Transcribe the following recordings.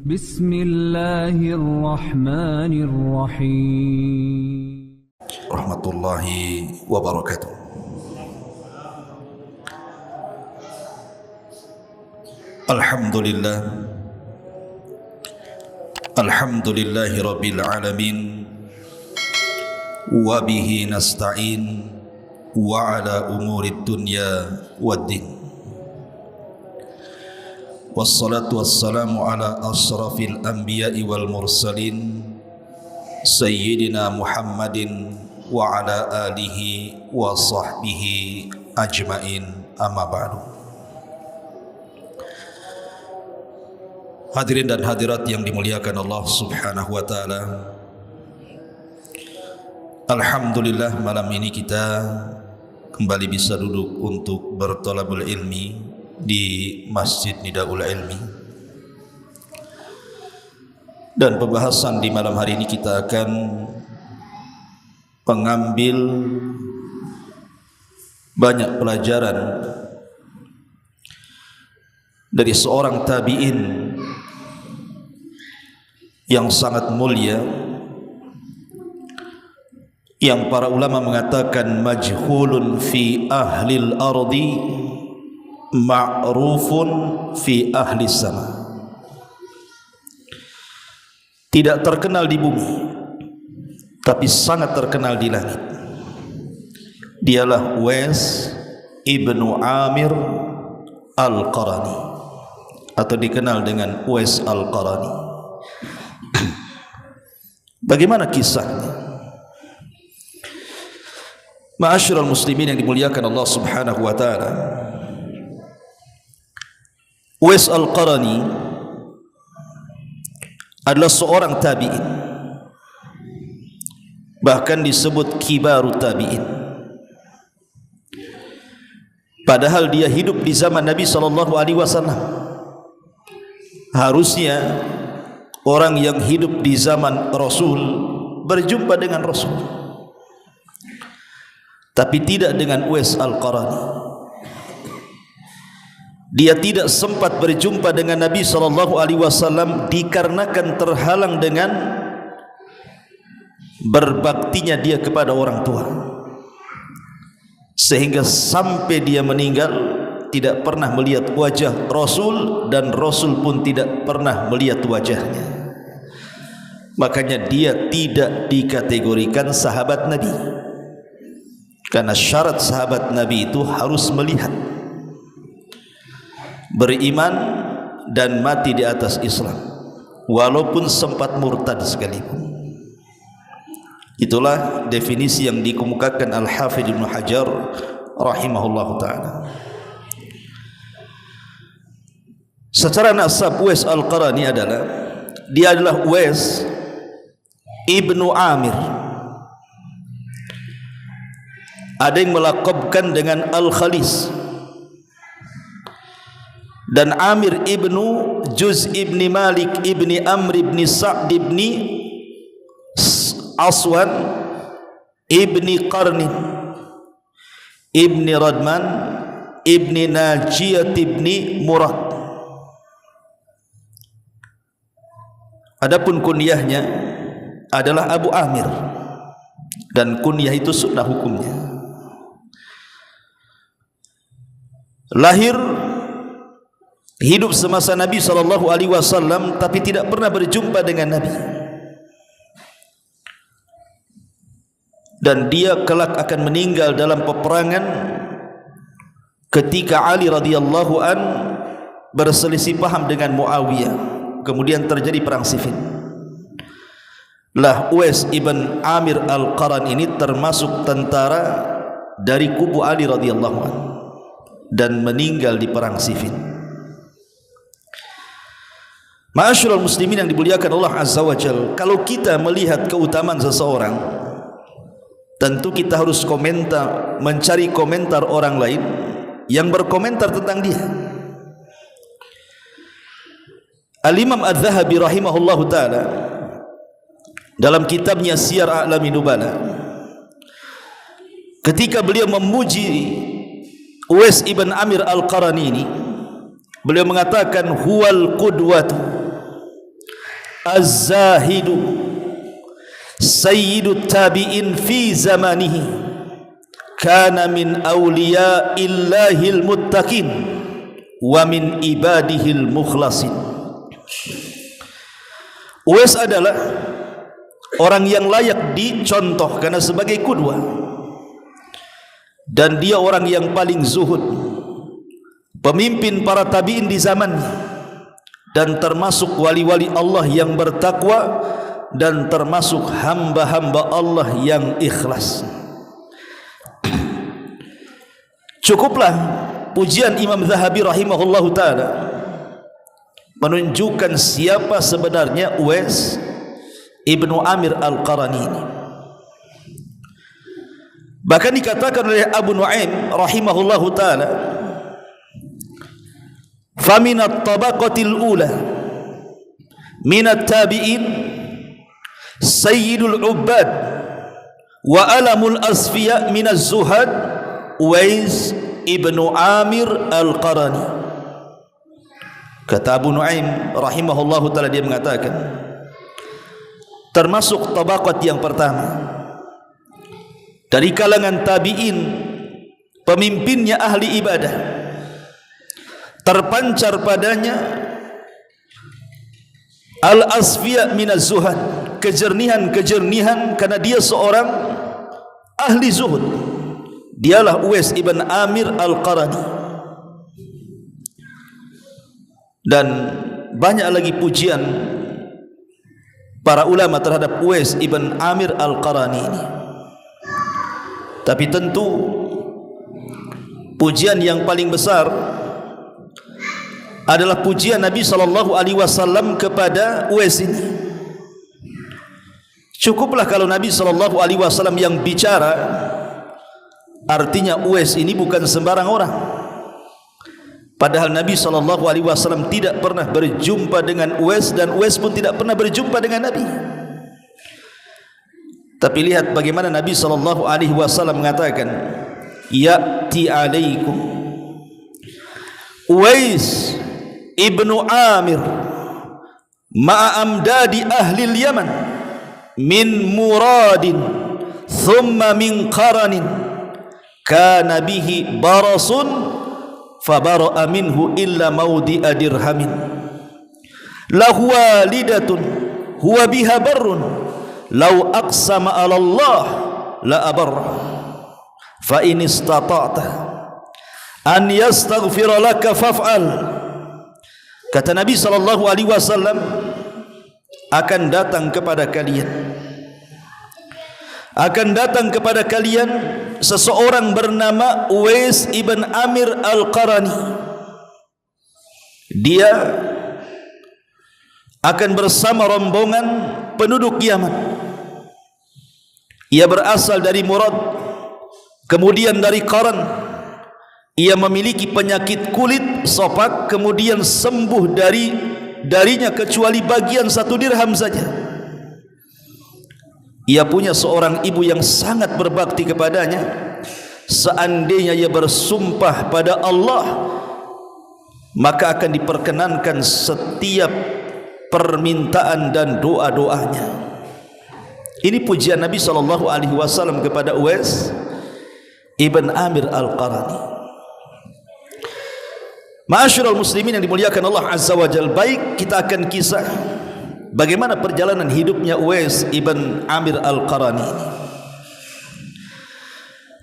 Bismillahirrahmanirrahim. Rahmatullahi wabarakatuh. Alhamdulillah. Alhamdulillahi rabbil alamin. Wa bihi nasta'in wa ala umurid dunya waddin. Wassalatu wassalamu ala asrafil anbiya'i wal mursalin Sayyidina Muhammadin wa ala alihi wa sahbihi ajmain, amma ba'du. Hadirin dan hadirat yang dimuliakan Allah subhanahu wa ta'ala, alhamdulillah malam ini kita kembali bisa duduk untuk bertolabul ilmi di Masjid Nidaul Ilmi. Dan pembahasan di malam hari ini kita akan mengambil banyak pelajaran dari seorang tabi'in yang sangat mulia, yang para ulama mengatakan majhulun fi ahlil ardi ma'rufun fi ahli sama. Tidak terkenal di bumi, tapi sangat terkenal di langit. Dialah Uwais ibnu Amir al-Qarani, atau dikenal dengan Uwais al-Qarani. Bagaimana kisahnya? Ma'asyiral muslimin yang dimuliakan Allah subhanahu wa ta'ala, Uwais al-Qarani adalah seorang tabi'in, bahkan disebut kibaru tabi'in. Padahal dia hidup di zaman Nabi SAW. Harusnya orang yang hidup di zaman Rasul berjumpa dengan Rasul, tapi tidak dengan Uwais al-Qarani. Dia tidak sempat berjumpa dengan Nabi SAW dikarenakan terhalang dengan berbaktinya dia kepada orang tua, sehingga sampai dia meninggal tidak pernah melihat wajah Rasul, dan Rasul pun tidak pernah melihat wajahnya. Makanya dia tidak dikategorikan sahabat Nabi, karena syarat sahabat Nabi itu harus melihat, beriman dan mati di atas Islam, walaupun sempat murtad sekalipun. Itulah definisi yang dikemukakan Al-Hafidh Ibnu Hajar rahimahullah ta'ala. Secara nasab Uwais al-Qarani dia adalah Uwais ibnu Amir. Ada yang melaqabkan dengan Al-Khalis, dan Amir ibnu Juz ibni Malik ibni Amr ibni Sa'd ibni Aswan ibni Qarnin ibni Radman ibni Najiyat ibni Murad. Adapun kunyahnya adalah Abu Amir, dan kunyah itu sunnah hukumnya. Lahir, hidup semasa Nabi SAW, tapi tidak pernah berjumpa dengan Nabi. Dan dia kelak akan meninggal dalam peperangan ketika Ali radhiyallahu an berselisih paham dengan Muawiyah, kemudian terjadi perang Siffin. Lah Uwais ibn Amir al-Qarani ini termasuk tentara dari kubu Ali radhiyallahu an dan meninggal di perang Siffin. Ma'asyiral muslimin yang dimuliakan Allah Azza wa Jalla, kalau kita melihat keutamaan seseorang, tentu kita harus mencari komentar orang lain yang berkomentar tentang dia. Al-Imam Adz-Dzahabi rahimahullahu ta'ala dalam kitabnya Siyar A'lamin Nubala, ketika beliau memuji Uwais ibn Amir al-Qarani ini, beliau mengatakan huwal qudwatu, az-zahidu sayyidut tabi'in fi zamanihi kana min awliya'illahil muttaqin wa min ibadihil mukhlasin. Uwais adalah orang yang layak dicontoh karena sebagai qudwah, dan dia orang yang paling zuhud, pemimpin para tabi'in di zamannya, dan termasuk wali-wali Allah yang bertakwa, dan termasuk hamba-hamba Allah yang ikhlas. Cukuplah pujian Imam Zahabi rahimahullahu ta'ala menunjukkan siapa sebenarnya Uwais Ibnu Amir Al-Qarani ini. Bahkan dikatakan oleh Abu Nu'aim rahimahullahu ta'ala, faminat tabaqatil ula minat tabi'in sayyidul ubbad wa alamul asfiya minaz zuhad Uwais Ibnu Amir Al-Qarani. Kata Abu Nu'aim rahimahullahu ta'ala, dia mengatakan termasuk tabaqat yang pertama dari kalangan tabi'in, pemimpinnya ahli ibadah, terpancar padanya al-asfiya minaz zuhad, kejernihan-kejernihan, karena dia seorang ahli zuhud. Dialah Uwais ibn Amir Al-Qarani. Dan banyak lagi pujian para ulama terhadap Uwais ibn Amir Al-Qarani ini. Tapi tentu pujian yang paling besar adalah pujian Nabi SAW kepada Uwais ini. Cukuplah kalau Nabi SAW yang bicara, artinya Uwais ini bukan sembarang orang. Padahal Nabi SAW tidak pernah berjumpa dengan Uwais, dan Uwais pun tidak pernah berjumpa dengan Nabi. Tapi lihat bagaimana Nabi SAW mengatakan, ya'ti alaikum Uwais Ibnu Amir ma'amdadi ahli Yaman min muradin thumma min qaranin kana bihi barasun fabara'a minhu illa mawdi'a dirhamin lahu walidatun huwa biha barrun law aqsama 'ala Allah la abarra fa in istata'ta an yastaghfira laka faf'al. Kata Nabi SAW, akan datang kepada kalian seseorang bernama Uwais ibn Amir Al-Qarani. Dia akan bersama rombongan penduduk Yaman. Ia berasal dari Murad, kemudian dari Qaran. Ia memiliki penyakit kulit sopak, kemudian sembuh darinya kecuali bagian 1 dirham saja. Ia punya seorang ibu yang sangat berbakti kepadanya. Seandainya ia bersumpah pada Allah, maka akan diperkenankan setiap permintaan dan doa-doanya. Ini pujian Nabi SAW kepada Uwais ibn Amir Al-Qarani. Ma'asyiral muslimin yang dimuliakan Allah Azza wa Jalla, baik kita akan kisah bagaimana perjalanan hidupnya Uwais ibn Amir Al-Qarani.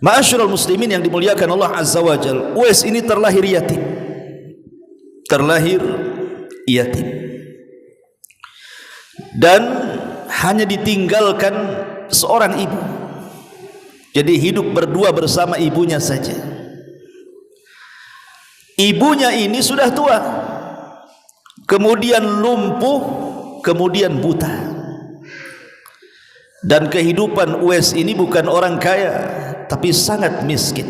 Ma'asyiral muslimin yang dimuliakan Allah Azza wa Jalla, Uwais ini terlahir yatim dan hanya ditinggalkan seorang ibu. Jadi hidup berdua bersama ibunya saja. Ibunya ini sudah tua, kemudian lumpuh, kemudian buta. Dan kehidupan Uwais ini bukan orang kaya, tapi sangat miskin,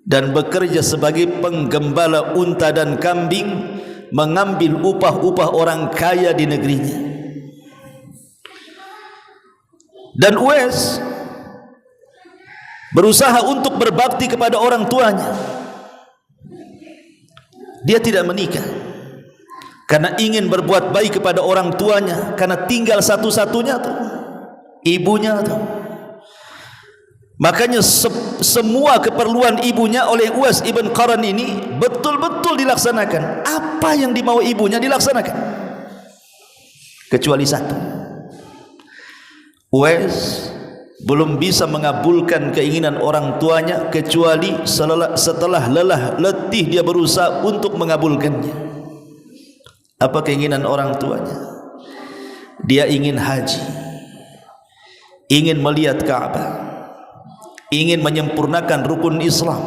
dan bekerja sebagai penggembala unta dan kambing, mengambil upah-upah orang kaya di negerinya. Dan Uwais berusaha untuk berbakti kepada orang tuanya. Dia tidak menikah karena ingin berbuat baik kepada orang tuanya, karena tinggal satu-satunya tuh ibunya tuh. Makanya semua keperluan ibunya oleh Uwais ibn Qaran ini betul-betul dilaksanakan. Apa yang dimau ibunya dilaksanakan, kecuali satu. Uwais belum bisa mengabulkan keinginan orang tuanya kecuali setelah lelah letih dia berusaha untuk mengabulkannya. Apa keinginan orang tuanya? Dia ingin haji, ingin melihat Ka'bah, ingin menyempurnakan rukun Islam.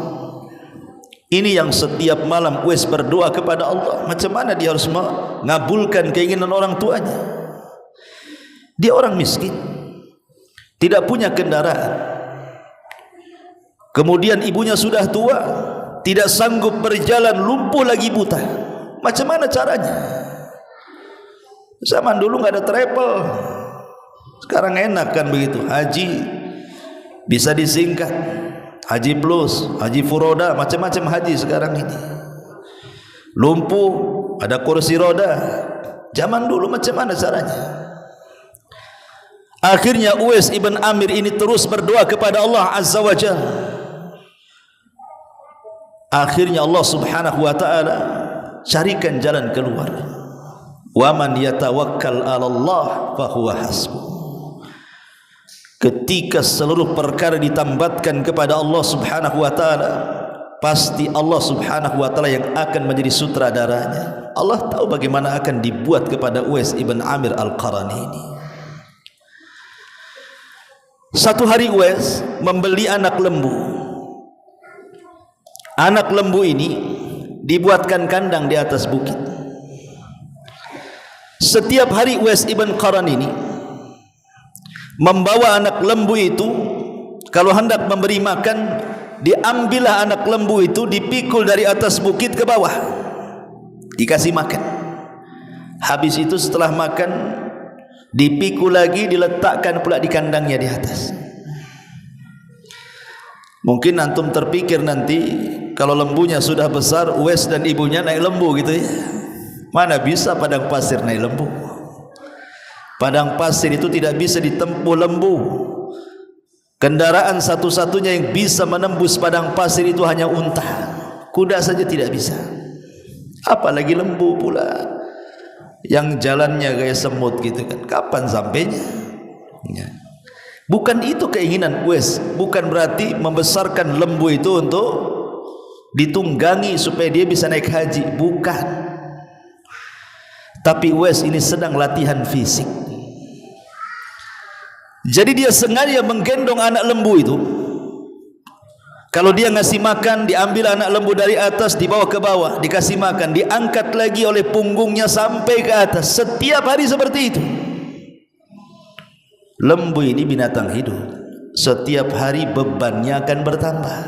Ini yang setiap malam Uwais berdoa kepada Allah. Macam mana dia harus mengabulkan keinginan orang tuanya? Dia orang miskin, tidak punya kendaraan, kemudian ibunya sudah tua, tidak sanggup berjalan, lumpuh lagi, buta. Macam mana caranya? Zaman dulu nggak ada travel, sekarang enak kan begitu. Haji bisa disingkat, haji plus, haji furoda, macam-macam haji sekarang ini. Lumpuh ada kursi roda. Zaman dulu macam mana caranya? Akhirnya Uwais ibn Amir ini terus berdoa kepada Allah Azza wa Jalla. Akhirnya Allah Subhanahu wa taala carikan jalan keluar. Wa man yatawakkal 'ala Allah fa huwa hasbuh. Ketika seluruh perkara ditambatkan kepada Allah Subhanahu wa taala, pasti Allah Subhanahu wa taala yang akan menjadi sutradaranya. Allah tahu bagaimana akan dibuat kepada Uwais ibn Amir al-Qarani ini. Satu hari Uwais membeli anak lembu. Anak lembu ini dibuatkan kandang di atas bukit. Setiap hari Uwais ibn Qaran ini membawa anak lembu itu. Kalau hendak memberi makan, diambillah anak lembu itu, dipikul dari atas bukit ke bawah, dikasih makan. Habis itu setelah makan, dipikul lagi, diletakkan pula di kandangnya di atas. Mungkin antum terpikir nanti kalau lembunya sudah besar, Uwais dan ibunya naik lembu gitu ya. Mana bisa padang pasir naik lembu? Padang pasir itu tidak bisa ditempuh lembu. Kendaraan satu-satunya yang bisa menembus padang pasir itu hanya unta. Kuda saja tidak bisa, apalagi lembu pula yang jalannya kayak semut gitu kan. Kapan sampainya? Ya. Bukan itu keinginan Uwais. Bukan berarti membesarkan lembu itu untuk ditunggangi supaya dia bisa naik haji. Bukan. Tapi Uwais ini sedang latihan fisik. Jadi dia sengaja menggendong anak lembu itu. Kalau dia ngasih makan, diambil anak lembu dari atas, dibawa ke bawah, dikasih makan, diangkat lagi oleh punggungnya sampai ke atas. Setiap hari seperti itu. Lembu ini binatang hidup. Setiap hari bebannya akan bertambah,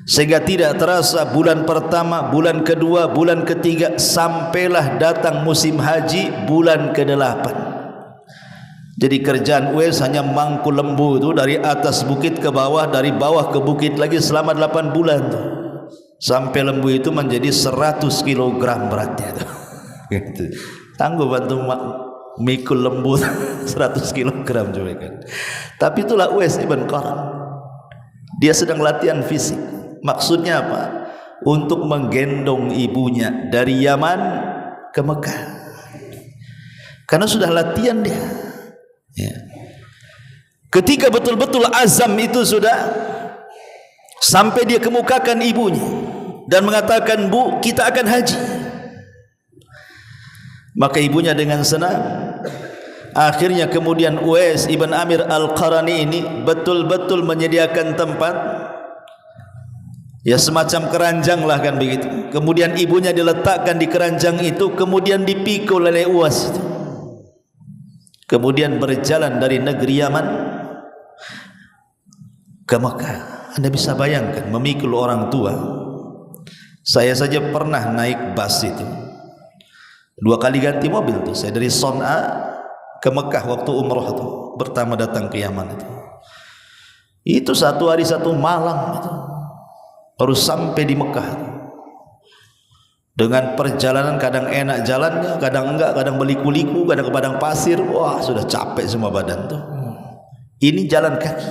sehingga tidak terasa bulan pertama, bulan kedua, bulan ketiga, sampailah datang musim haji bulan ke-8. Jadi kerjaan Uwais hanya mangkul lembu itu dari atas bukit ke bawah, dari bawah ke bukit lagi selama 8 bulan tuh. Sampai lembu itu menjadi 100 kg beratnya tuh. Gitu. Tangguh bantu mikul lembu 100 kg juga kan. Tapi itulah Uwais ibn Qaran. Dia sedang latihan fisik. Maksudnya apa? Untuk menggendong ibunya dari Yaman ke Mekah. Karena sudah latihan dia. Ya. Ketika betul-betul azam itu sudah sampai dia kemukakan ibunya dan mengatakan, "Bu, kita akan haji." Maka ibunya dengan senang. Akhirnya kemudian Uwais ibn Amir al-Qarani ini betul-betul menyediakan tempat, ya semacam keranjang lah kan begitu. Kemudian ibunya diletakkan di keranjang itu, kemudian dipikul oleh Uwais itu. Kemudian berjalan dari negeri Yaman ke Mekah. Anda bisa bayangkan memikul orang tua. Saya saja pernah naik bus itu 2 kali ganti mobil tuh. Saya dari Son'a ke Mekah waktu umroh itu, pertama datang ke Yaman itu 1 hari 1 malam itu, baru sampai di Mekah. Dengan perjalanan kadang enak jalannya, kadang enggak, kadang beliku-liku, kadang ke padang pasir. Wah, sudah capek semua badan tuh. Ini jalan kaki.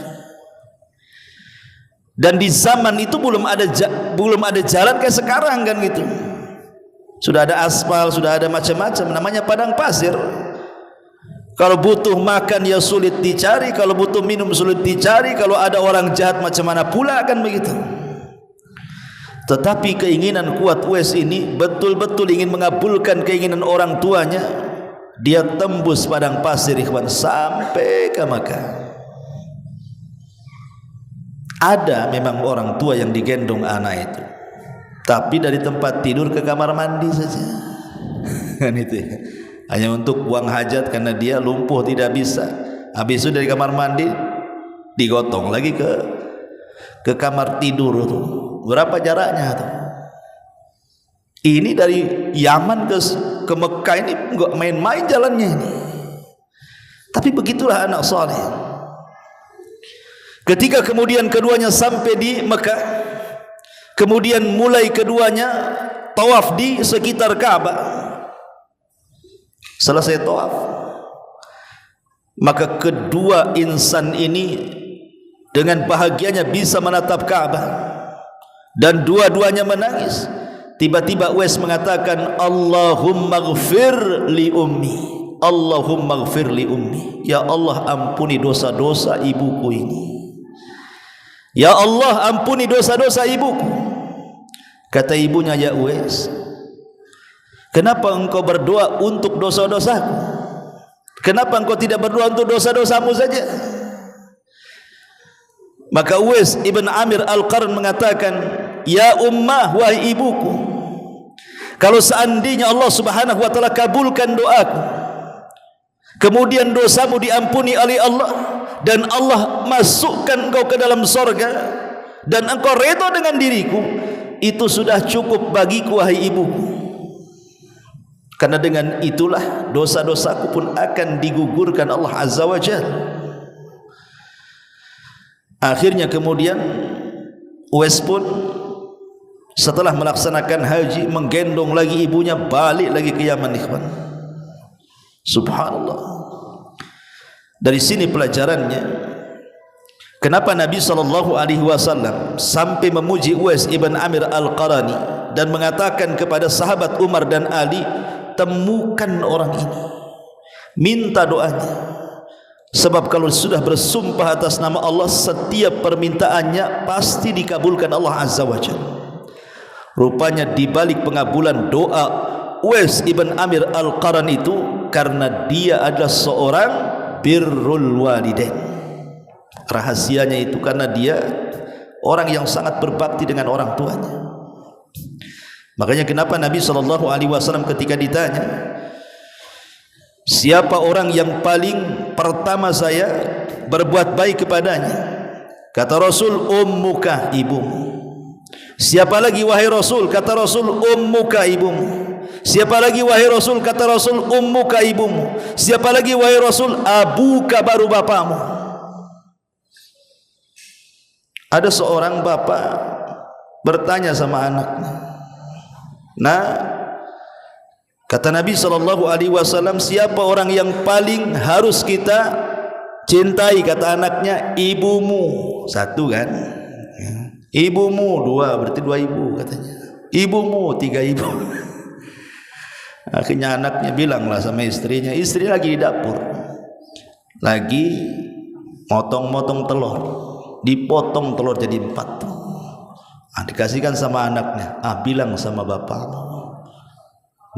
Dan di zaman itu belum ada jalan kayak sekarang kan gitu. Sudah ada aspal, sudah ada macam-macam, namanya padang pasir. Kalau butuh makan ya sulit dicari, kalau butuh minum sulit dicari, kalau ada orang jahat macam mana pula kan begitu. Tetapi keinginan kuat Uwais ini betul-betul ingin mengabulkan keinginan orang tuanya. Dia tembus padang pasir ikhwan sampai ke Makkah. Ada memang orang tua yang digendong anak itu, tapi dari tempat tidur ke kamar mandi saja. Kan itu ya. Hanya untuk buang hajat karena dia lumpuh tidak bisa. Habis itu dari kamar mandi digotong lagi ke kamar tidur tuh. Berapa jaraknya tuh? Ini dari Yaman ke Mekah ini enggak main-main jalannya ini. Tapi begitulah anak saleh. Ketika kemudian keduanya sampai di Mekah, kemudian mulai keduanya tawaf di sekitar Ka'bah. Selesai tawaf, maka kedua insan ini dengan bahagianya bisa menatap Ka'bah. Dan dua-duanya menangis. Tiba-tiba Uwais mengatakan, Allahumma ghfir li ummi, Allahumma ghfir li ummi. Ya Allah, ampuni dosa-dosa ibuku ini. Ya Allah, ampuni dosa-dosa ibuku. Kata ibunya, ya Uwais, kenapa engkau berdoa untuk dosa-dosaku? Kenapa engkau tidak berdoa untuk dosa-dosamu saja? Maka Uwais ibn Amir Al-Qarn mengatakan, ya ummah, wahai ibuku, kalau seandainya Allah subhanahu wa ta'ala kabulkan doaku, kemudian dosamu diampuni oleh Allah, dan Allah masukkan engkau ke dalam sorga, dan engkau redha dengan diriku, itu sudah cukup bagiku wahai ibuku. Karena dengan itulah dosa-dosaku pun akan digugurkan Allah Azza wa Jalla. Akhirnya kemudian Uwais pun setelah melaksanakan haji menggendong lagi ibunya balik lagi ke Yaman ikhwan. Subhanallah. Dari sini pelajarannya, kenapa Nabi SAW sampai memuji Uwais ibn Amir Al-Qarani dan mengatakan kepada sahabat Umar dan Ali, temukan orang ini, minta doanya. Sebab kalau sudah bersumpah atas nama Allah, setiap permintaannya pasti dikabulkan Allah Azza wa Jalla. Rupanya di balik pengabulan doa Uwais ibn Amir Al-Qarn itu, karena dia adalah seorang birrul walidain. Rahasianya itu karena dia orang yang sangat berbakti dengan orang tuanya. Makanya kenapa Nabi SAW ketika ditanya, siapa orang yang paling pertama saya berbuat baik kepadanya? Kata Rasul, ummuka, ibumu. Siapa lagi wahai Rasul? Kata Rasul, ummuka, ibumu. Siapa lagi wahai Rasul? Kata Rasul, ummuka, ibumu. Siapa lagi wahai Rasul? Abuka, baru bapamu. Ada seorang bapak bertanya sama anaknya, nah, kata Nabi SAW, siapa orang yang paling harus kita cintai? Kata anaknya, ibumu. Satu kan, ibumu. Dua, berarti dua ibu katanya. Ibumu, tiga ibu. Akhirnya anaknya bilanglah sama istrinya, istri lagi di dapur, lagi motong-motong telur, dipotong telur jadi 4. Dikasihkan sama anaknya, bilang sama bapakmu,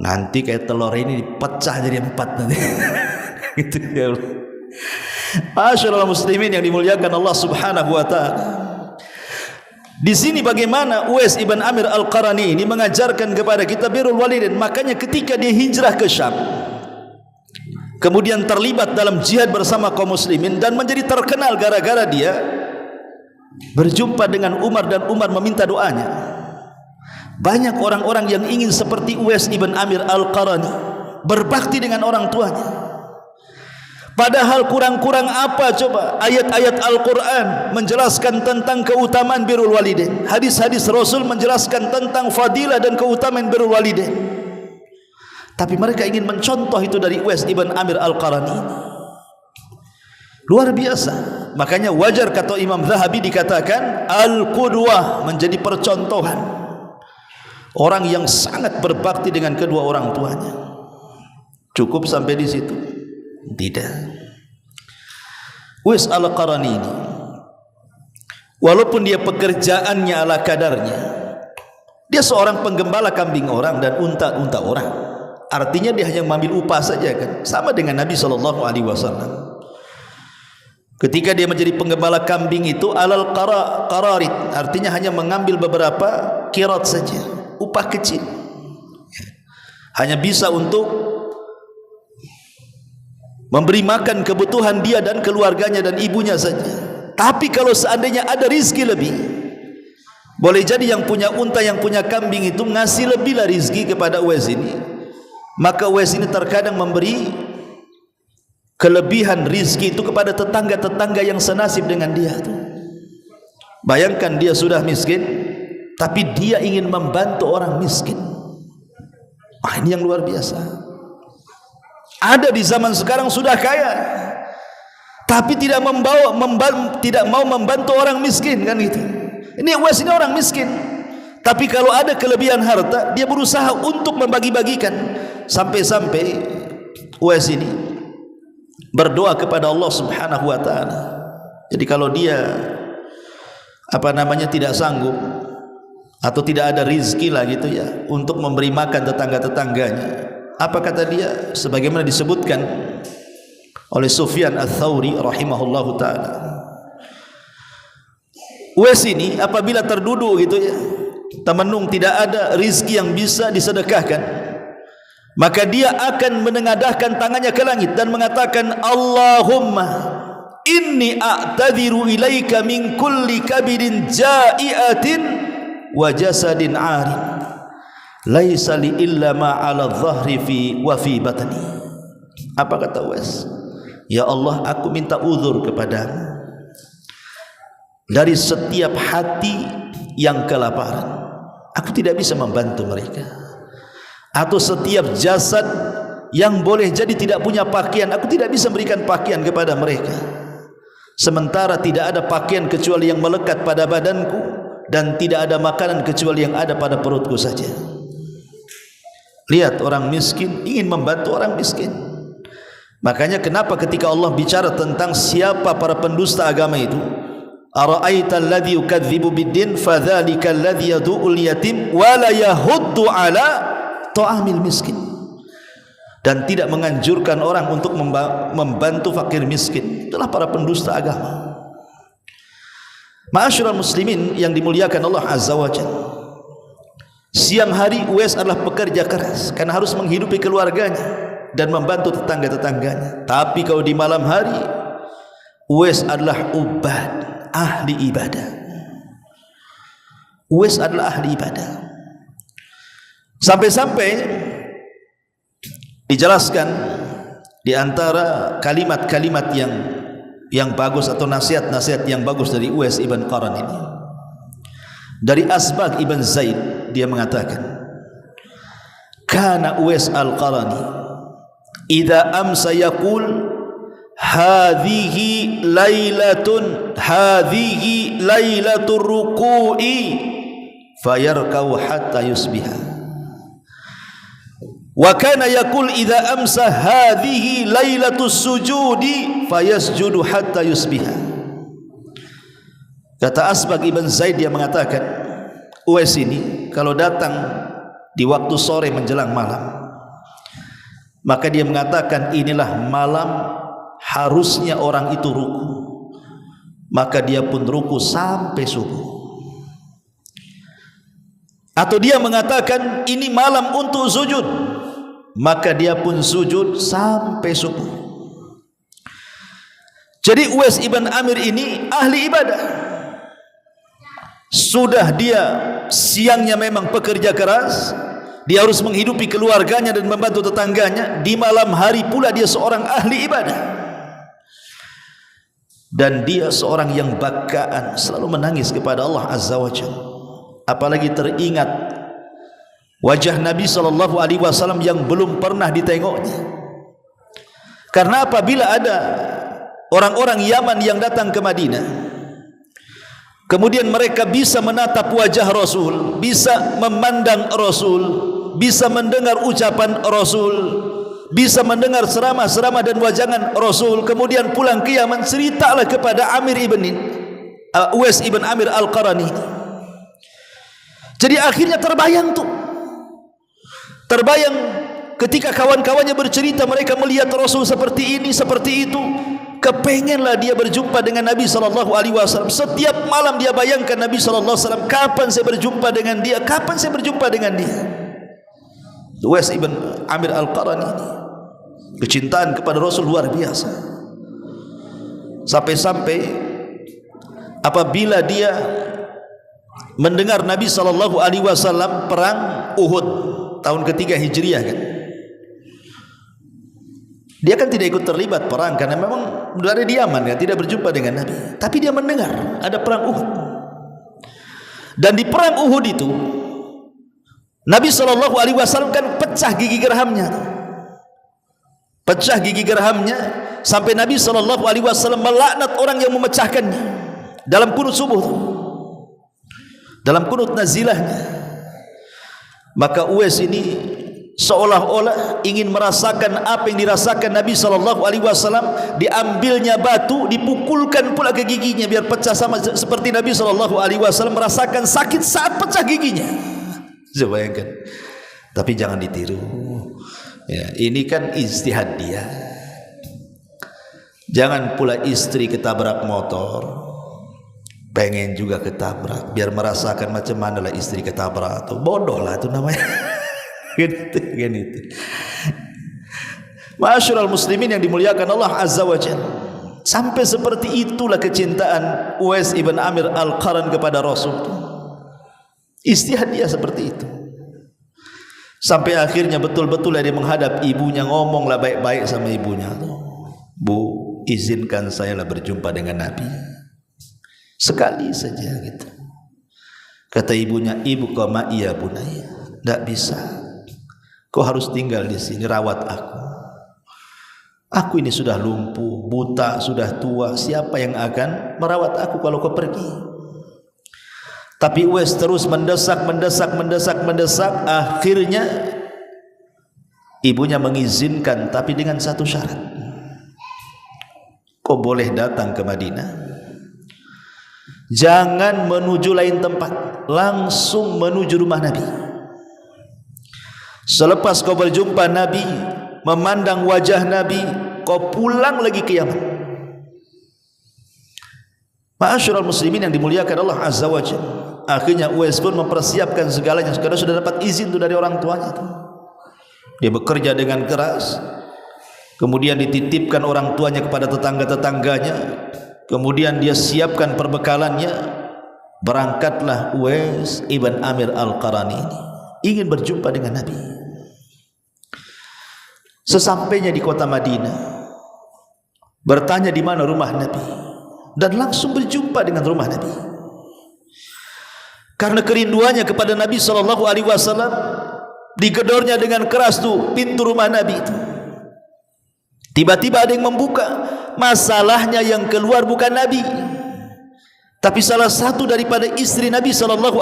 nanti kayak telur ini dipecah jadi 4 nanti. Gitu ya Allah. Masyaallah muslimin yang dimuliakan Allah Subhanahu wa taala. Di sini bagaimana Uwais ibn Amir Al-Qarani ini mengajarkan kepada kita birrul walidain. Makanya ketika dia hijrah ke Syam, kemudian terlibat dalam jihad bersama kaum muslimin dan menjadi terkenal gara-gara dia berjumpa dengan Umar dan Umar meminta doanya. Banyak orang-orang yang ingin seperti Uwais ibn Amir Al-Qarani, berbakti dengan orang tuanya. Padahal kurang-kurang apa coba ayat-ayat Al-Quran menjelaskan tentang keutamaan birrul walidain, hadis-hadis Rasul menjelaskan tentang fadilah dan keutamaan birrul walidain, tapi mereka ingin mencontoh itu dari Uwais ibn Amir Al-Qarani. Luar biasa. Makanya wajar kata Imam Zahabi dikatakan al-qudwah, menjadi percontohan orang yang sangat berbakti dengan kedua orang tuanya. Cukup sampai di situ? Tidak. Uwais Al-Qarani ini, walaupun dia pekerjaannya ala kadarnya, dia seorang penggembala kambing orang dan unta-unta orang. Artinya dia hanya mengambil upah saja kan, sama dengan Nabi SAW. Ketika dia menjadi penggembala kambing itu alal qararit, artinya hanya mengambil beberapa qirat saja, upah kecil, hanya bisa untuk memberi makan kebutuhan dia dan keluarganya dan ibunya saja. Tapi kalau seandainya ada rizki lebih, boleh jadi yang punya unta, yang punya kambing itu ngasih lebihlah rizki kepada Uwais ini. Maka Uwais ini terkadang memberi kelebihan rizki itu kepada tetangga-tetangga yang senasib dengan dia. Bayangkan dia sudah miskin, tapi dia ingin membantu orang miskin. Ini yang luar biasa. Ada di zaman sekarang sudah kaya, tapi tidak mau membantu orang miskin, kan gitu. Ini Uwais ini orang miskin, tapi kalau ada kelebihan harta, dia berusaha untuk membagi-bagikan. Sampai-sampai Uwais ini berdoa kepada Allah Subhanahu wa taala. Jadi kalau dia tidak sanggup atau tidak ada rizki lah gitu ya untuk memberi makan tetangga-tetangganya, apa kata dia? Sebagaimana disebutkan oleh Sufyan Ats-Tsauri rahimahullahu taala, Uwais ini apabila terduduk gitu ya, temenung, tidak ada rizki yang bisa disedekahkan, maka dia akan menengadahkan tangannya ke langit dan mengatakan, Allahumma inni a'tadhiru ilaika min kulli kabidin ja'iatin wa jasadin 'arin laisa li illa ma 'ala dhahri fi wa fi batni. Apa kata Uwais? Ya Allah, aku minta uzur kepadamu dari setiap hati yang kelaparan, aku tidak bisa membantu mereka, atau setiap jasad yang boleh jadi tidak punya pakaian, aku tidak bisa berikan pakaian kepada mereka, sementara tidak ada pakaian kecuali yang melekat pada badanku, dan tidak ada makanan kecuali yang ada pada perutku saja. Lihat, orang miskin ingin membantu orang miskin. Makanya kenapa ketika Allah bicara tentang siapa para pendusta agama itu, ara'aital ladzi yukadzibu biddin fadzalika alladzi yad'ul yatim wa la yahuddu ala ta'amil miskin, dan tidak menganjurkan orang untuk membantu fakir miskin, itulah para pendusta agama. Ma'asyiral muslimin yang dimuliakan Allah Azza wa Jalla, siang hari Uwais adalah pekerja keras karena harus menghidupi keluarganya dan membantu tetangga-tetangganya. Tapi kalau di malam hari, Uwais adalah ubad, ahli ibadah. Uwais adalah ahli ibadah. Sampai-sampai dijelaskan di antara kalimat-kalimat yang bagus atau nasihat-nasihat yang bagus dari Uwais ibn Qaran ini. Dari Asbagh ibn Zaid, dia mengatakan, kana Uwais al-Qarani idza amsa yaqul hadhihi lailatur ruku'i fayarkau hatta yusbiha, wa kana yaqul idza amsa hadhihi lailatus sujudi fayasjudu hatta yusbiha. Kata Asbagh ibn Zaid, dia mengatakan Uwais ini kalau datang di waktu sore menjelang malam, maka dia mengatakan inilah malam harusnya orang itu ruku, maka dia pun ruku sampai subuh. Atau dia mengatakan ini malam untuk sujud, maka dia pun sujud sampai subuh. Jadi Uwais ibn Amir ini ahli ibadah. Sudah dia siangnya memang pekerja keras, dia harus menghidupi keluarganya dan membantu tetangganya. Di malam hari pula dia seorang ahli ibadah. dan dia seorang yang bakaan, selalu menangis kepada Allah Azza wa Jalla. Apalagi teringat wajah Nabi SAW yang belum pernah ditengoknya. Karena apabila ada orang-orang Yaman yang datang ke Madinah, kemudian mereka bisa menatap wajah Rasul, bisa memandang Rasul, bisa mendengar ucapan Rasul, bisa mendengar ceramah-ceramah dan wajangan Rasul, kemudian pulang ke Yaman, ceritalah kepada Uwais ibn Amir Al-Qarani. Jadi akhirnya terbayang ketika kawan-kawannya bercerita, mereka melihat Rasul seperti ini, seperti itu. Kepengenlah dia berjumpa dengan Nabi SAW. Setiap malam dia bayangkan Nabi SAW, kapan saya berjumpa dengan dia, kapan saya berjumpa dengan dia. Uwais ibn Amir Al-Qarani ini kecintaan kepada Rasul luar biasa, sampai-sampai apabila dia mendengar Nabi SAW perang Uhud tahun ketiga Hijriah kan, dia kan tidak ikut terlibat perang karena memang dari di Yaman kan, tidak berjumpa dengan Nabi. Tapi dia mendengar ada perang Uhud. Dan di perang Uhud itu Nabi SAW kan pecah gigi gerhamnya. Pecah gigi gerhamnya sampai Nabi SAW melaknat orang yang memecahkannya dalam kunut subuh, dalam kunut nazilahnya. Maka Uwais ini seolah-olah ingin merasakan apa yang dirasakan Nabi SAW. Diambilnya batu, dipukulkan pula ke giginya biar pecah sama seperti Nabi SAW merasakan sakit saat pecah giginya. Coba bayangkan. Tapi jangan ditiru ya, ini kan ijtihad dia. Jangan pula istri ketabrak motor, pengen juga ketabrak biar merasakan macam mana lah istri ketabrak. Tuh bodoh lah itu namanya. Gitu. Ma'asyiral muslimin yang dimuliakan Allah Azza wa Jalla. Sampai seperti itulah kecintaan Uwais ibn Amir Al-Qarani kepada Rasul. Istihad dia seperti itu. Sampai akhirnya betul-betul dia menghadap ibunya, ngomonglah baik-baik sama ibunya. Bu, izinkan saya lah berjumpa dengan Nabi sekali saja gitu. Kata ibunya, ibu koma iya bunaya, tidak bisa. Kau harus tinggal di sini, rawat aku. Aku ini sudah lumpuh, buta, sudah tua. Siapa yang akan merawat aku kalau kau pergi? Tapi Uwais terus mendesak. Akhirnya ibunya mengizinkan, tapi dengan satu syarat. Kau boleh datang ke Madinah, jangan menuju lain tempat, langsung menuju rumah Nabi. Selepas kau berjumpa Nabi, memandang wajah Nabi, kau pulang lagi ke Yaman. Ma'asyiral muslimin yang dimuliakan Allah Azza wa Jalla. Akhirnya Uwais pun mempersiapkan segalanya karena sudah dapat izin dari orang tuanya. Dia bekerja dengan keras, kemudian dititipkan orang tuanya kepada tetangga-tetangganya, kemudian dia siapkan perbekalannya. Berangkatlah Uwais ibn Amir Al-Qarani ini ingin berjumpa dengan Nabi. Sesampainya di kota Madinah, bertanya di mana rumah Nabi, dan langsung berjumpa dengan rumah Nabi. Karena kerinduannya kepada Nabi SAW, digedornya dengan keras tuh pintu rumah Nabi itu. Tiba-tiba ada yang membuka. Masalahnya yang keluar bukan Nabi, tapi salah satu daripada istri Nabi SAW.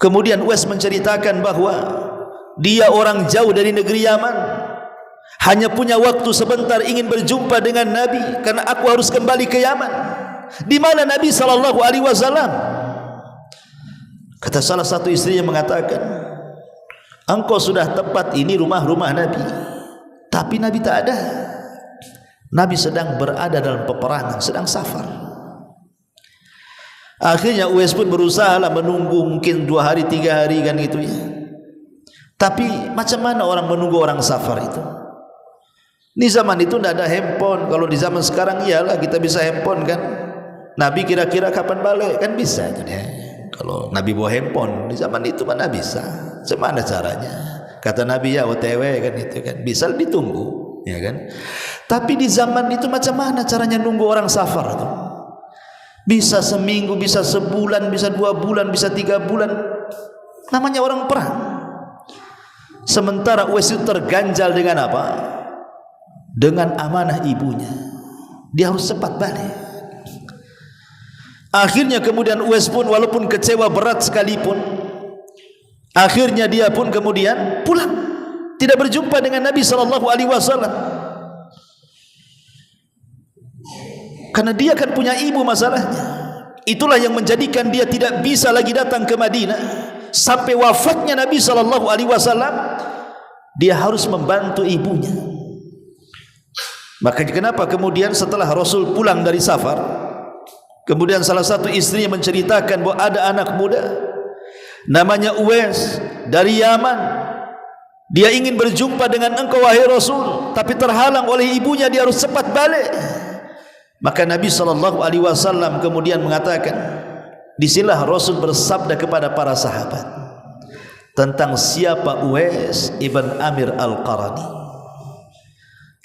Kemudian Uwais menceritakan bahwa dia orang jauh dari negeri Yaman, hanya punya waktu sebentar ingin berjumpa dengan Nabi karena aku harus kembali ke Yaman. Di mana Nabi SAW? Kata salah satu istri yang mengatakan, engkau sudah tepat, ini rumah-rumah Nabi, tapi Nabi tak ada. Nabi sedang berada dalam peperangan, sedang safar. Akhirnya Uwais pun berusaha menunggu mungkin 2 hari 3 hari kan gitu ya. Tapi macam mana orang menunggu orang safar itu? Di zaman itu tidak ada handphone. Kalau di zaman sekarang iyalah kita bisa handphone kan. Nabi kira-kira kapan balik kan bisa. Kalau Nabi bawa handphone di zaman itu mana bisa? Bagaimana caranya? Kata Nabi ya OTW kan itu kan bisa ditunggu. ya kan? Tapi di zaman itu macam mana caranya nunggu orang safar itu? Bisa seminggu, bisa sebulan, bisa 2 bulan, bisa 3 bulan. Namanya orang perang. Sementara Uwais itu terganjal dengan apa? Dengan amanah ibunya. Dia harus cepat balik. Akhirnya kemudian Uwais pun walaupun kecewa berat sekalipun, akhirnya dia pun kemudian pulang, tidak berjumpa dengan Nabi SAW. Karena dia kan punya ibu masalahnya. Itulah yang menjadikan dia tidak bisa lagi datang ke Madinah sampai wafatnya Nabi SAW. Dia harus membantu ibunya. Makanya kenapa kemudian setelah Rasul pulang dari safar, kemudian salah satu istrinya menceritakan bahwa ada anak muda namanya Uwais dari Yaman. Dia ingin berjumpa dengan engkau wahai Rasul, tapi terhalang oleh ibunya, dia harus cepat balik. Maka Nabi SAW kemudian mengatakan, disinilah Rasul bersabda kepada para sahabat tentang siapa Uwais ibn Amir Al-Qarani.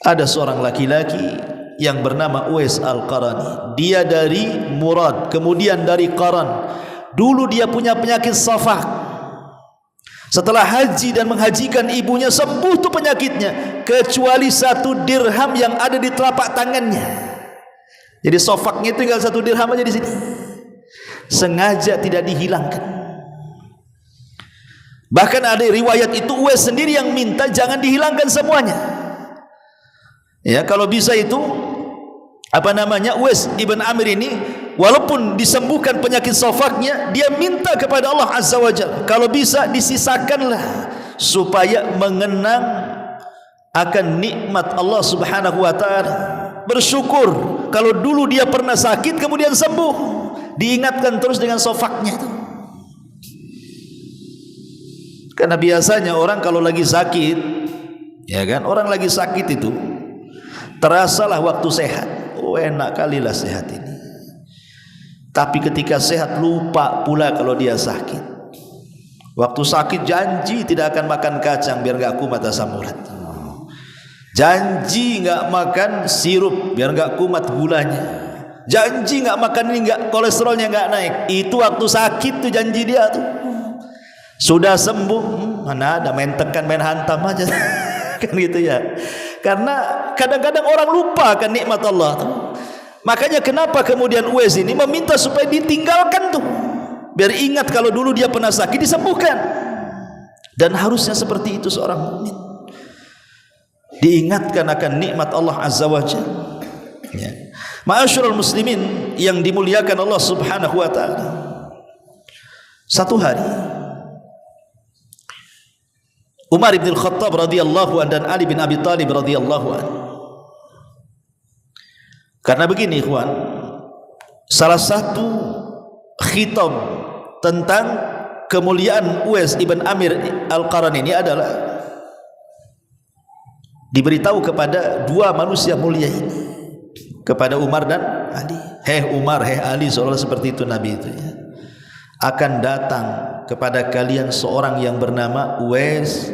Ada seorang laki-laki yang bernama Uwais Al-Qarani. Dia dari Murad, kemudian dari Qaran. Dulu dia punya penyakit safak. Setelah haji dan menghajikan ibunya, sembuh tuh penyakitnya, kecuali 1 dirham yang ada di telapak tangannya. Jadi sofaknya tinggal 1 dirham aja di sini. Sengaja tidak dihilangkan. Bahkan ada riwayat itu Uwais sendiri yang minta jangan dihilangkan semuanya. Ya, kalau bisa itu Uwais ibn Amir ini walaupun disembuhkan penyakit sofaknya, dia minta kepada Allah Azza wa Jalla, kalau bisa disisakanlah supaya mengenang akan nikmat Allah Subhanahu wa taala. Bersyukur kalau dulu dia pernah sakit kemudian sembuh, diingatkan terus dengan sofaknya itu. Karena biasanya orang kalau lagi sakit, ya kan, orang lagi sakit itu terasalah waktu sehat, oh enak kalilah sehat ini. Tapi ketika sehat lupa pula kalau dia sakit. Waktu sakit janji tidak akan makan kacang biar gak kumat asam urat. Janji enggak makan sirup biar enggak kumat gulanya. Janji enggak makan ini, enggak kolesterolnya enggak naik. Itu waktu sakit tuh janji dia tuh. Sudah sembuh, mana ada main tekan main hantam aja. Kan gitu ya. Karena kadang-kadang orang lupa akan nikmat Allah tuh. Makanya kenapa kemudian Uwais ini meminta supaya ditinggalkan tuh, biar ingat kalau dulu dia pernah sakit, disembuhkan. Dan harusnya seperti itu seorang mukmin, diingatkan akan nikmat Allah Azza wa Jalla. Ya. Ma'asyiral muslimin yang dimuliakan Allah Subhanahu wa taala. Satu hari Umar bin Khattab radhiyallahu anhu dan Ali bin Abi Thalib radhiyallahu anhu. Karena begini ikhwan, salah satu khitab tentang kemuliaan Uwais ibn Amir Al-Qarani ini adalah diberitahu kepada 2 manusia mulia ini, kepada Umar dan Ali. Hei Umar, hei Ali, seolah seperti itu Nabi itu ya. Akan datang kepada kalian seorang yang bernama Uwais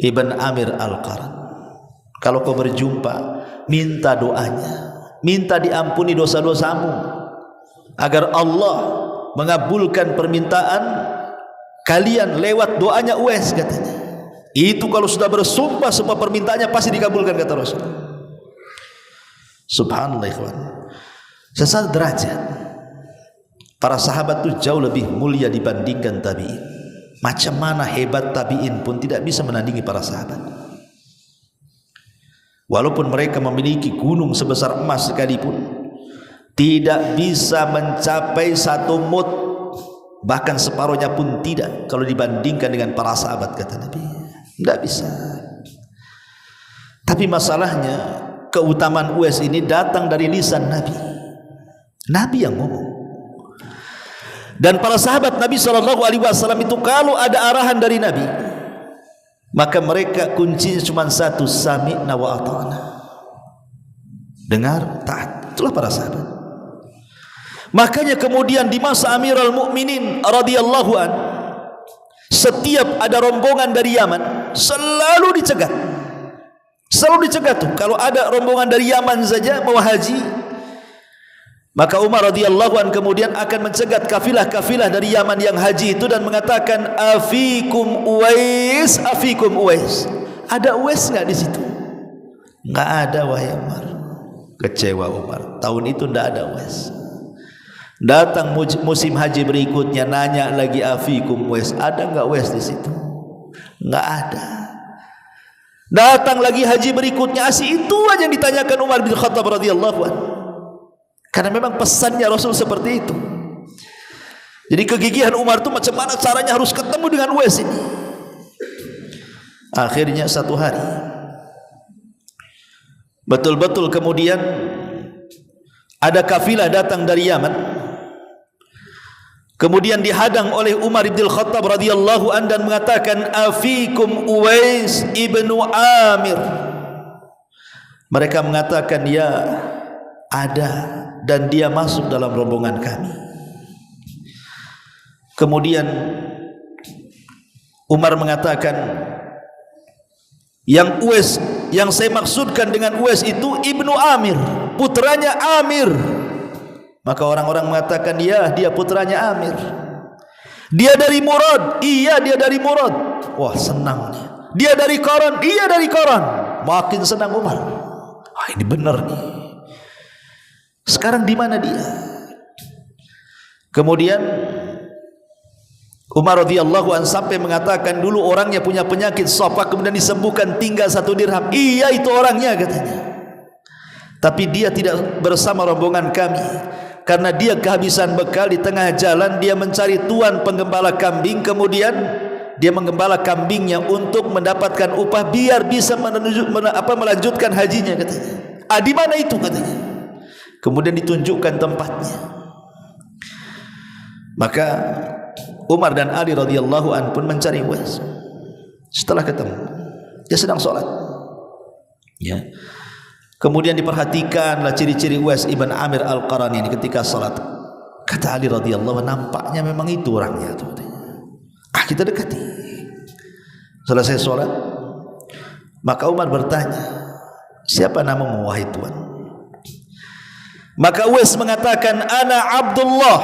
ibn Amir Al-Qarani. Kalau kau berjumpa, minta doanya, minta diampuni dosa-dosamu, agar Allah mengabulkan permintaan kalian lewat doanya Uwais, katanya. Itu kalau sudah bersumpah semua permintaannya pasti dikabulkan, kata Rasul. Subhanallah ikhwan. Sesuatu derajat para sahabat itu jauh lebih mulia dibandingkan tabi'in. Macam mana hebat tabi'in pun tidak bisa menandingi para sahabat. Walaupun mereka memiliki gunung sebesar emas sekalipun, tidak bisa mencapai 1 mud, bahkan separuhnya pun tidak kalau dibandingkan dengan para sahabat, kata Nabi. Tidak bisa. Tapi masalahnya keutamaan Uwais ini datang dari lisan Nabi. Nabi yang ngomong. Dan para sahabat Nabi SAW itu kalau ada arahan dari Nabi, maka mereka kuncinya cuma satu, sami'na wa ata'na. Dengar, taat. Itulah para sahabat. Makanya kemudian di masa Amirul Mukminin radhiyallahu an, setiap ada rombongan dari Yaman selalu dicegat, Selalu dicegah tuh. Kalau ada rombongan dari Yaman saja mau haji, maka Umar radhiyallahu an kemudian akan mencegat kafilah-kafilah dari Yaman yang haji itu dan mengatakan, afikum Uwais, afikum Uwais. Ada Uwais enggak di situ? Enggak ada, wahai Umar. Kecewa Umar. Tahun itu enggak ada Uwais. Datang musim haji berikutnya, nanya lagi, afikum Uwais. Ada enggak Uwais di situ? Enggak ada. Datang lagi haji berikutnya, asih itu aja yang ditanyakan Umar bin Khattab radhiyallahu anhu. Karena memang pesannya Rasul seperti itu. Jadi kegigihan Umar itu macam mana caranya harus ketemu dengan Uwais ini. Akhirnya satu hari, betul-betul kemudian ada kafilah datang dari Yaman, kemudian dihadang oleh Umar bin Khattab radhiyallahu an dan mengatakan, afikum Uwais ibnu Amir. Mereka mengatakan, ya ada, dan dia masuk dalam rombongan kami. Kemudian Umar mengatakan, yang Uwais, yang saya maksudkan dengan Uwais itu ibnu Amir, putranya Amir. Maka orang-orang mengatakan, ya dia putranya Amir. Dia dari Murad, iya dia dari Murad. Wah senang dia. Dia dari Qaran, iya dari Qaran. Makin senang Umar. Wah ini benar nih. Sekarang di mana dia? Kemudian Umar radhiyallahu an sampai mengatakan, dulu orangnya punya penyakit sopak, kemudian disembuhkan, tinggal 1 dirham. Iya itu orangnya katanya. Tapi dia tidak bersama rombongan kami karena dia kehabisan bekal. Di tengah jalan dia mencari tuan penggembala kambing, kemudian dia menggembala kambingnya untuk mendapatkan upah biar bisa melanjutkan hajinya katanya. Di mana itu katanya. Kemudian ditunjukkan tempatnya. Maka Umar dan Ali radhiyallahu an pun mencari Uwais. Setelah ketemu, dia sedang sholat. Ya. Kemudian diperhatikanlah ciri-ciri Uwais ibn Amir al-Qarani ini ketika sholat. Kata Ali radhiyallahu an, nampaknya memang itu orangnya. Kita dekati. Selesai sholat, maka Umar bertanya, siapa namamu wahai tuan? Maka Uwais mengatakan, ana Abdullah,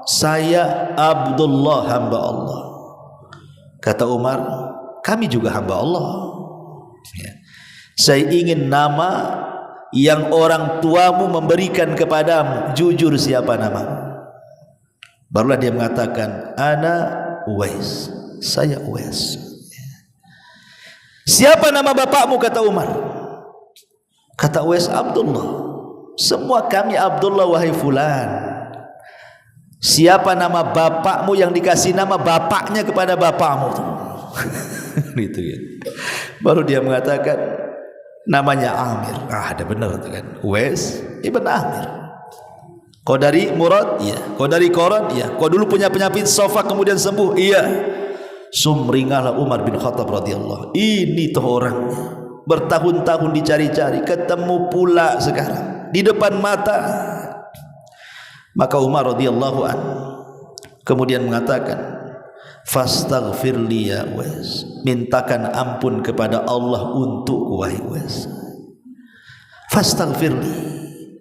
saya Abdullah, hamba Allah. Kata Umar, kami juga hamba Allah. Ya. Saya ingin nama yang orang tuamu memberikan kepadamu. Jujur siapa namamu? Barulah dia mengatakan, ana Uwais, saya Uwais. Siapa nama bapakmu? Kata Umar. Kata Uwais, Abdullah. Semua kami Abdullah wahai fulan. Siapa nama bapakmu yang dikasih nama bapaknya kepada bapakmu? Gitu ya. Baru dia mengatakan namanya Amir. Ada benar itu kan. Uwais ibn Amir. Kau dari Murad? Iya. Kau dari Qaran? Iya. Kau dulu punya penyakit sofa kemudian sembuh? Iya. Sumringahlah Umar bin Khattab radhiyallahu. Ini tuh orangnya. Bertahun-tahun dicari-cari, ketemu pula sekarang di depan mata. Maka Umar radhiyallahu an kemudian mengatakan, fastaghfirli ya Uwais, mintakan ampun kepada Allah untukku wahai Uwais. Fastaghfirli,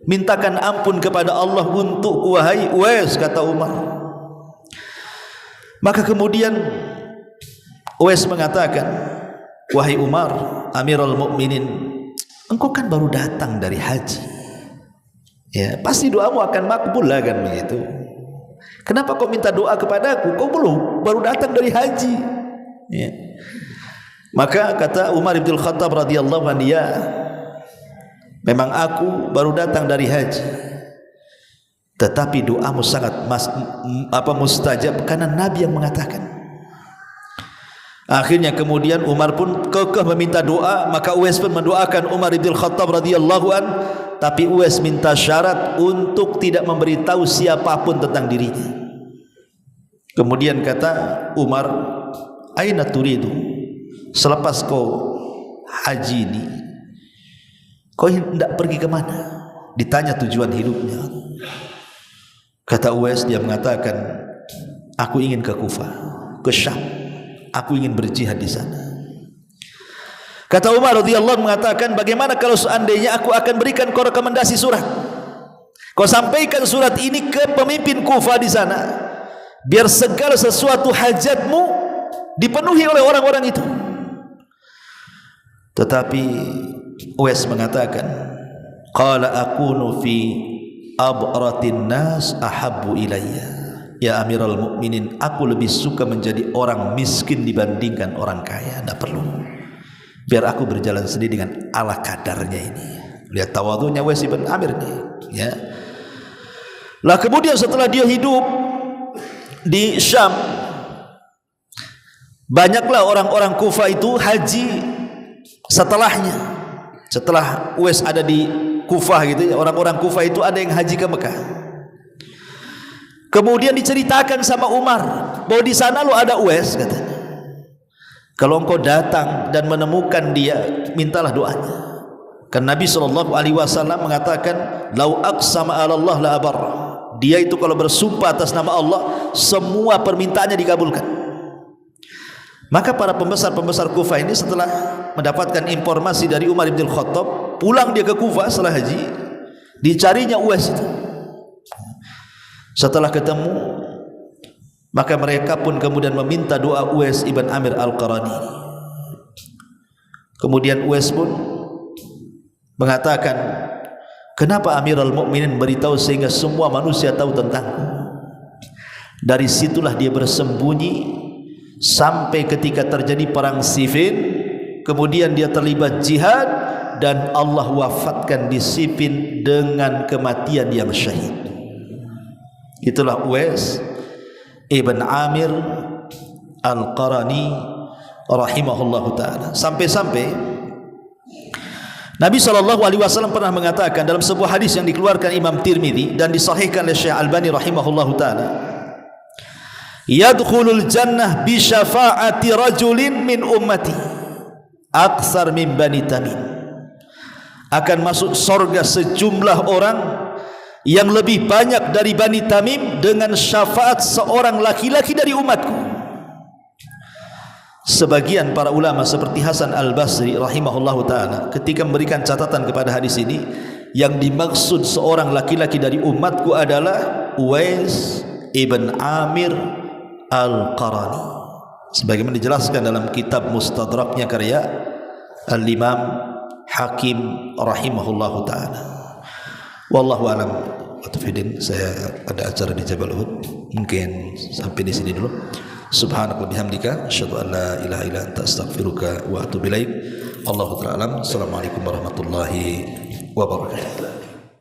mintakan ampun kepada Allah untukku wahai Uwais, kata Umar. Maka kemudian Uwais mengatakan, wahai Umar, Amirul Mukminin, engkau kan baru datang dari haji. Ya, pasti doamu akan makbul lah kan begitu. Kenapa kau minta doa kepadaku? Kau belum, baru datang dari haji. Ya. Maka kata Umar bin Khattab radhiyallahu anhu, ya, memang aku baru datang dari haji, tetapi doamu sangat mustajab karena Nabi yang mengatakan. Akhirnya kemudian Umar pun kekeh meminta doa, maka Uwais pun mendoakan Umar bin Khattab radhiyallahu an, tapi Uwais minta syarat untuk tidak memberitahu siapapun tentang dirinya. Kemudian kata Umar, aina turidu? Selepas kau haji ini, kau hendak pergi ke mana? Ditanya tujuan hidupnya. Kata Uwais, dia mengatakan, aku ingin ke Kufah, ke Syam. Aku ingin berjihad di sana. Kata Umar radhiyallahu mengatakan, bagaimana kalau seandainya aku akan berikan kau rekomendasi surat, kau sampaikan surat ini ke pemimpin Kufah di sana, biar segala sesuatu hajatmu dipenuhi oleh orang-orang itu. Tetapi Uwais mengatakan, qala akunu fi abratin nas ahabbu ilayya, ya Amirul Mukminin, aku lebih suka menjadi orang miskin dibandingkan orang kaya. Tidak perlu, biar aku berjalan sendiri dengan ala kadarnya ini. Lihat tawadhunya Uwais bin Amir ini, ya. Lah kemudian setelah dia hidup di Syam, banyaklah orang-orang Kufah itu haji setelahnya. Setelah Uwais ada di Kufah gitu ya, orang-orang Kufah itu ada yang haji ke Mekah. Kemudian diceritakan sama Umar bahwa di sana lo ada Uwais, katanya. Kalau engkau datang dan menemukan dia, mintalah doanya. Kan Nabi SAW mengatakan, lau aqsama 'ala Allah la abarra. Dia itu kalau bersumpah atas nama Allah, semua permintaannya dikabulkan. Maka para pembesar-pembesar Kufah ini setelah mendapatkan informasi dari Umar bin Khattab, pulang dia ke Kufah setelah haji, dicarinya Uwais itu. Setelah ketemu, maka mereka pun kemudian meminta doa Uwais ibn Amir al-Qarani. Kemudian Uwais pun mengatakan, kenapa Amirul Mukminin beritahu sehingga semua manusia tahu tentangku? Dari situlah dia bersembunyi sampai ketika terjadi perang Siffin. Kemudian dia terlibat jihad dan Allah wafatkan di Siffin dengan kematian yang syahid. Itulah Uwais ibn Amir al-Qarani rahimahullahu ta'ala. Sampai-sampai Nabi SAW pernah mengatakan dalam sebuah hadis yang dikeluarkan Imam Tirmidzi dan disahihkan oleh Syekh Albani rahimahullahu ta'ala, yadkhulul jannah bi syafa'ati rajulin min ummati aksar min Bani Tamim. Akan masuk surga sejumlah orang yang lebih banyak dari Bani Tamim dengan syafaat seorang laki-laki dari umatku. Sebagian para ulama seperti Hasan al-Basri rahimahullahu ta'ala ketika memberikan catatan kepada hadis ini, yang dimaksud seorang laki-laki dari umatku adalah Uwais ibn Amir al-Qarani, sebagaimana dijelaskan dalam kitab Mustadraknya karya Al-Imam Hakim rahimahullahu ta'ala. Wallahu alam. Saya ada acara di Jabal Uhud, mungkin sampai di sini dulu. Subhanaka bihamdika asyhadu an la ilaha illa anta astaghfiruka wa atubu ilaik. Allahu ta'ala alam. Assalamualaikum warahmatullahi wabarakatuh.